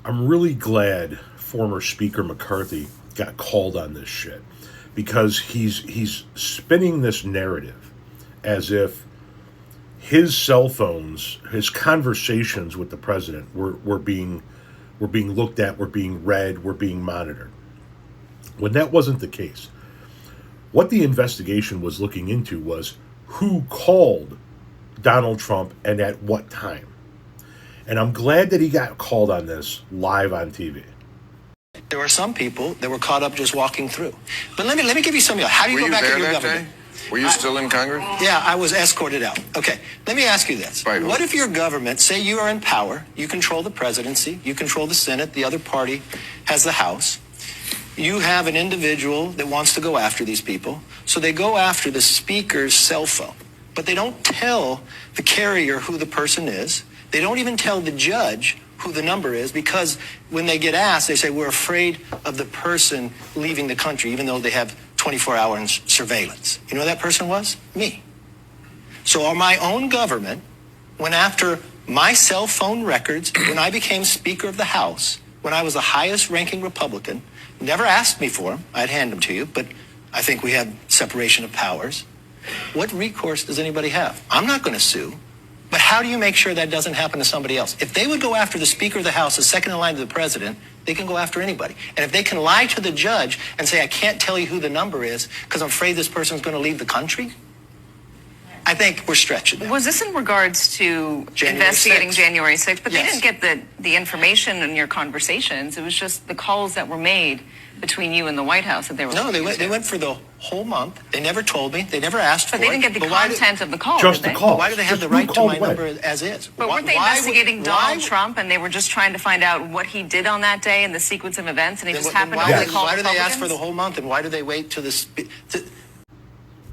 I'm really glad former Speaker McCarthy got called on this shit, because he's spinning this narrative as if his cell phones, his conversations with the president were being looked at, were being read, were being monitored. When that wasn't the case. What the investigation was looking into was who called Donald Trump and at what time. And I'm glad that he got called on this live on TV. There were some people that were caught up just walking through. But let me give you some. How do you go back in your government? Were you still in Congress? Yeah, I was escorted out. Okay, let me ask you this. Right. What if your government, say you are in power, you control the presidency, you control the Senate, the other party has the House. You have an individual that wants to go after these people, so they go after the speaker's cell phone. But they don't tell the carrier who the person is. They don't even tell the judge who the number is, because when they get asked, they say, we're afraid of the person leaving the country, even though they have 24-hour surveillance. You know who that person was? Me. So my own government went after my cell phone records when I became Speaker of the House, when I was the highest ranking Republican, never asked me for them. I'd hand them to you, but I think we have separation of powers. What recourse does anybody have? I'm not going to sue. But how do you make sure that doesn't happen to somebody else? If they would go after the Speaker of the House, the second in line to the President, they can go after anybody. And if they can lie to the judge and say, I can't tell you who the number is because I'm afraid this person's going to leave the country, I think we're stretching that. Was this in regards to January investigating 6th? January 6th? But Yes. they didn't get the information in your conversations. It was just the calls that were made between you and the White House that they were No, looking into. they went for the whole month. They never told me. They never asked for But they it. didn't get the But why content of the call, Just did the they? call. Why do they have Just the who right to called my when? number as is? But weren't they Why would- investigating why Donald would- Trump, and they were just trying to find out what he did on that day and the sequence of events, and he Then just why- happened why to do only they- call Why do they ask for Republicans? the whole month, and why do they wait to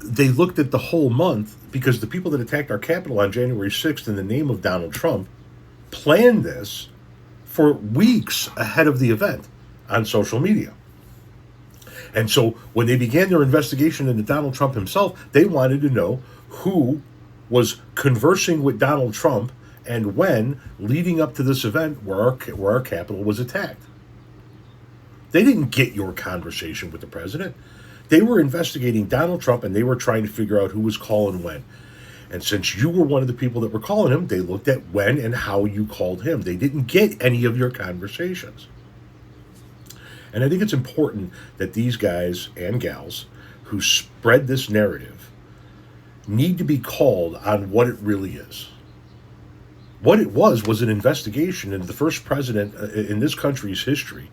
They looked at the whole month because the people that attacked our Capitol on January 6th in the name of Donald Trump planned this for weeks ahead of the event on social media. And so when they began their investigation into Donald Trump himself, they wanted to know who was conversing with Donald Trump and when, leading up to this event where our Capitol was attacked. They didn't get your conversation with the president. They were investigating Donald Trump, and they were trying to figure out who was calling when. And since you were one of the people that were calling him, they looked at when and how you called him. They didn't get any of your conversations. And I think it's important that these guys and gals who spread this narrative need to be called on what it really is. What it was an investigation into the first president in this country's history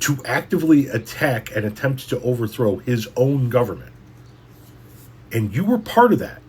to actively attack and attempt to overthrow his own government. And you were part of that.